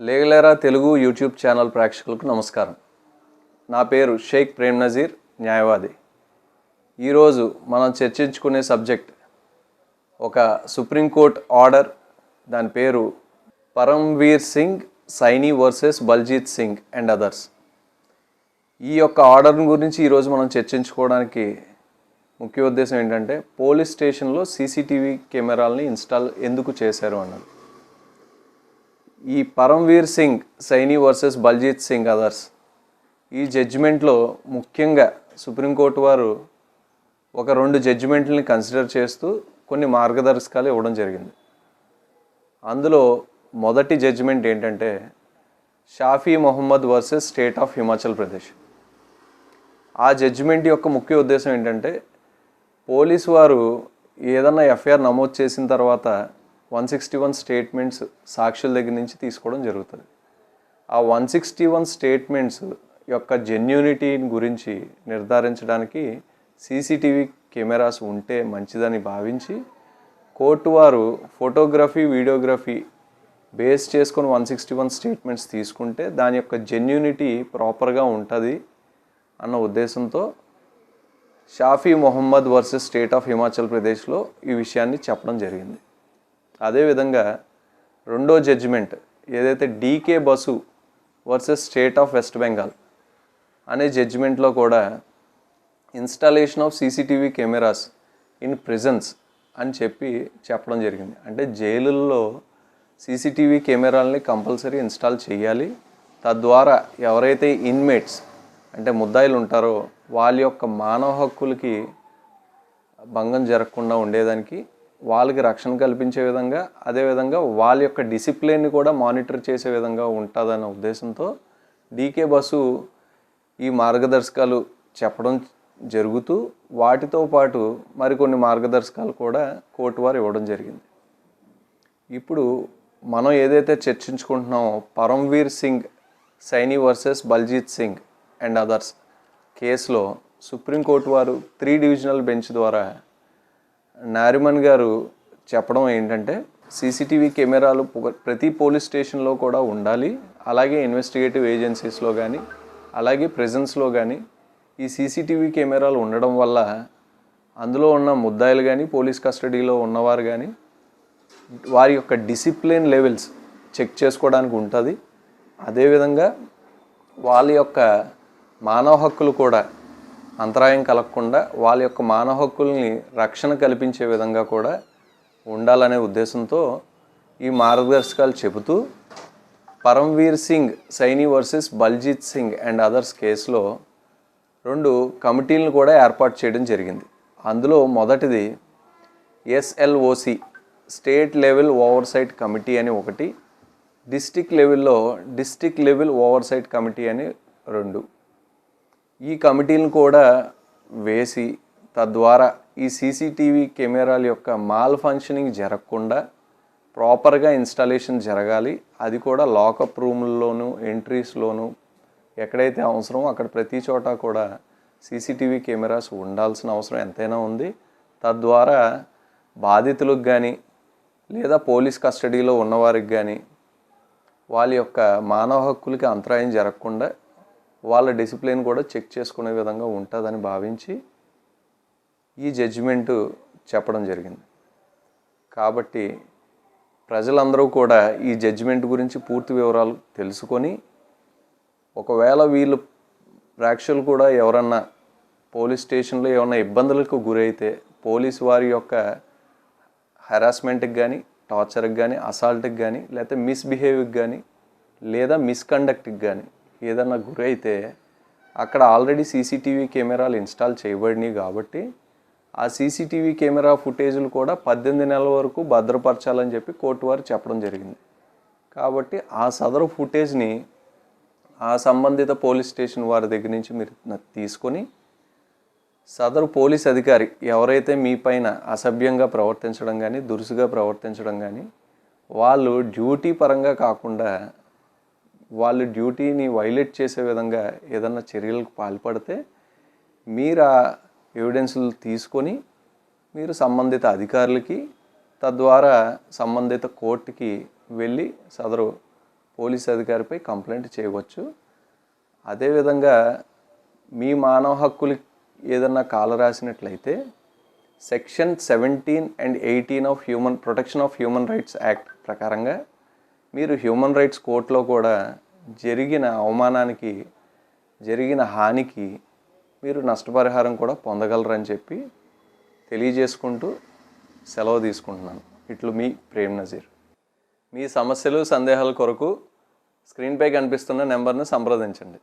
లేగలేరా Telugu YouTube channel ప్రేక్షకులకు నమస్కారం. నా పేరు షేక్ ప్రేమ్ నజీర్, న్యాయవాది. ఈరోజు మనం చర్చించుకునే సబ్జెక్ట్ ఒక సుప్రీంకోర్టు ఆర్డర్. దాని పేరు Param Bir Singh Saini versus Baljeet Singh and others. ఈ యొక్క ఆర్డర్ గురించి ఈరోజు మనం చర్చించుకోవడానికి ముఖ్య ఉద్దేశం ఏంటంటే, పోలీస్ స్టేషన్లో సీసీటీవీ కెమెరాలని ఇన్స్టాల్ ఎందుకు చేశారు అన్నది. ఈ పరమ్వీర్ సింగ్ సైనీ వర్సెస్ బల్జీత్ సింగ్ అదర్స్ ఈ జడ్జిమెంట్లో ముఖ్యంగా సుప్రీంకోర్టు వారు ఒక 2 జడ్జిమెంట్లని కన్సిడర్ చేస్తూ కొన్ని మార్గదర్శకాలు ఇవ్వడం జరిగింది. అందులో మొదటి జడ్జిమెంట్ ఏంటంటే, Shafi Mohammad versus state of Himachal Pradesh. ఆ జడ్జిమెంట్ యొక్క ముఖ్య ఉద్దేశం ఏంటంటే, పోలీసు వారు ఏదన్నా ఎఫ్ఐఆర్ నమోదు చేసిన తర్వాత 161 స్టేట్మెంట్స్ సాక్షుల దగ్గర నుంచి తీసుకోవడం జరుగుతుంది. ఆ 161 స్టేట్మెంట్స్ యొక్క జెన్యూనిటీ గురించి నిర్ధారించడానికి సీసీటీవీ కెమెరాస్ ఉంటే మంచిదని భావించి కోర్టు వారు ఫోటోగ్రఫీ, వీడియోగ్రఫీ బేస్ చేసుకొని 161 స్టేట్మెంట్స్ తీసుకుంటే దాని యొక్క జెన్యూనిటీ ప్రాపర్గా ఉంటుంది అన్న ఉద్దేశంతో Shafi Mohammad versus state of Himachal ప్రదేశ్లో ఈ విషయాన్ని చెప్పడం జరిగింది. అదేవిధంగా రెండో జడ్జిమెంట్ ఏదైతే DK Basu versus state of West Bengal అనే జడ్జిమెంట్లో కూడా installation of CCTV cameras in prisons అని చెప్పడం జరిగింది. అంటే జైలుల్లో సీసీటీవీ కెమెరాలని కంపల్సరీ ఇన్స్టాల్ చేయాలి. తద్వారా ఎవరైతే ఇన్మేట్స్ అంటే ముద్దాయిలు ఉంటారో వాళ్ళ యొక్క మానవ హక్కులకి భంగం జరగకుండా ఉండేదానికి, వాళ్ళకి రక్షణ కల్పించే విధంగా, అదేవిధంగా వాళ్ళ యొక్క డిసిప్లిన్ని కూడా మానిటర్ చేసే విధంగా ఉంటుందన్న ఉద్దేశంతో డీకే బసు ఈ మార్గదర్శకాలు చెప్పడం జరుగుతూ, వాటితో పాటు మరికొన్ని మార్గదర్శకాలు కూడా కోర్టు వారు ఇవ్వడం జరిగింది. ఇప్పుడు మనం ఏదైతే చర్చించుకుంటున్నామో Paramvir Singh Saini versus Baljeet Singh and others కేసులో సుప్రీంకోర్టు వారు 3 డివిజనల్ బెంచ్ ద్వారా నారిమన్ గారు చెప్పడం ఏంటంటే, సీసీటీవీ కెమెరాలు ప్రతి పోలీస్ స్టేషన్లో కూడా ఉండాలి. అలాగే ఇన్వెస్టిగేటివ్ ఏజెన్సీస్లో కానీ, అలాగే ప్రిజన్స్లో కానీ ఈ సీసీటీవీ కెమెరాలు ఉండడం వల్ల అందులో ఉన్న ముద్దాయిలు కానీ, పోలీస్ కస్టడీలో ఉన్నవారు కానీ వారి యొక్క డిసిప్లిన్ లెవెల్స్ చెక్ చేసుకోవడానికి ఉంటుంది. అదేవిధంగా వాళ్ళ యొక్క మానవ హక్కులు కూడా అంతరాయం కలగకుండా వాళ్ళ యొక్క మానవ హక్కుల్ని రక్షణ కల్పించే విధంగా కూడా ఉండాలనే ఉద్దేశంతో ఈ మార్గదర్శకాలు చెబుతూ Param Bir Singh Saini versus Baljeet Singh and others కేసులో 2 కమిటీలను కూడా ఏర్పాటు చేయడం జరిగింది. అందులో మొదటిది ఎస్ఎల్ఓసి స్టేట్ లెవెల్ ఓవర్సైట్ కమిటీ అని ఒకటి, డిస్ట్రిక్ట్ లెవెల్లో డిస్ట్రిక్ట్ లెవెల్ ఓవర్సైట్ కమిటీ అని 2. ఈ కమిటీలను కూడా వేసి తద్వారా ఈ సీసీటీవీ కెమెరాల యొక్క మాల్ ఫంక్షనింగ్ జరగకుండా ప్రాపర్గా ఇన్స్టాలేషన్ జరగాలి. అది కూడా లాకప్ రూముల్లోనూ, ఎంట్రీస్లోనూ ఎక్కడైతే అవసరమో అక్కడ ప్రతి చోట కూడా సీసీటీవీ కెమెరాస్ ఉండాల్సిన అవసరం ఎంతైనా ఉంది. తద్వారా బాధితులకు కానీ లేదా పోలీస్ కస్టడీలో ఉన్నవారికి కానీ వాళ్ళ యొక్క మానవ హక్కులకి అంతరాయం జరగకుండా వాళ్ళ డిసిప్లిన్ కూడా చెక్ చేసుకునే విధంగా ఉంటుందని భావించి ఈ జడ్జిమెంటు చెప్పడం జరిగింది. కాబట్టి ప్రజలందరూ కూడా ఈ జడ్జిమెంట్ గురించి పూర్తి వివరాలు తెలుసుకొని, ఒకవేళ వీళ్ళు ప్రేక్షకులు కూడా ఎవరన్నా పోలీస్ స్టేషన్లో ఏమన్నా ఇబ్బందులకు గురైతే పోలీసు వారి యొక్క హెరాస్మెంట్కి కానీ, టార్చర్కి కానీ, అసాల్ట్కి కానీ, లేకపోతే మిస్బిహేవ్కి కానీ, లేదా మిస్కండక్ట్కి కానీ ఏదన్నా గురైతే అక్కడ ఆల్రెడీ సీసీటీవీ కెమెరాలు ఇన్స్టాల్ చేయబడినాయి కాబట్టి ఆ సీసీటీవీ కెమెరా ఫుటేజీలు కూడా 18 నెలల వరకు భద్రపరచాలని చెప్పి కోర్టు వారు చెప్పడం జరిగింది. కాబట్టి ఆ సదరు ఫుటేజ్ని ఆ సంబంధిత పోలీస్ స్టేషన్ వారి దగ్గర నుంచి మీరు తీసుకొని సదరు పోలీస్ అధికారి ఎవరైతే మీ పైన అసభ్యంగా ప్రవర్తించడం కానీ, దురుసుగా ప్రవర్తించడం కానీ, వాళ్ళు డ్యూటీ పరంగా కాకుండా వాళ్ళు డ్యూటీని వైలేట్ చేసే విధంగా ఏదన్నా చర్యలకు పాల్పడితే మీరు ఆ ఎవిడెన్స్లు తీసుకొని మీరు సంబంధిత అధికారులకి, తద్వారా సంబంధిత కోర్టుకి వెళ్ళి సదరు పోలీస్ అధికారిపై కంప్లైంట్ చేయవచ్చు. అదేవిధంగా మీ మానవ హక్కులు ఏదన్నా కాలరాసినట్లయితే section 17 and 18 of protection of human rights act ప్రకారంగా మీరు హ్యూమన్ రైట్స్ కోర్టులో కూడా జరిగిన అవమానానికి, జరిగిన హానికి మీరు నష్టపరిహారం కూడా పొందగలరని చెప్పి తెలియజేసుకుంటూ సెలవు తీసుకుంటున్నాను. ఇట్లు మీ ప్రేమ్ నజీర్. మీ సమస్యలు, సందేహాల కొరకు స్క్రీన్పై కనిపిస్తున్న నెంబర్ను సంప్రదించండి.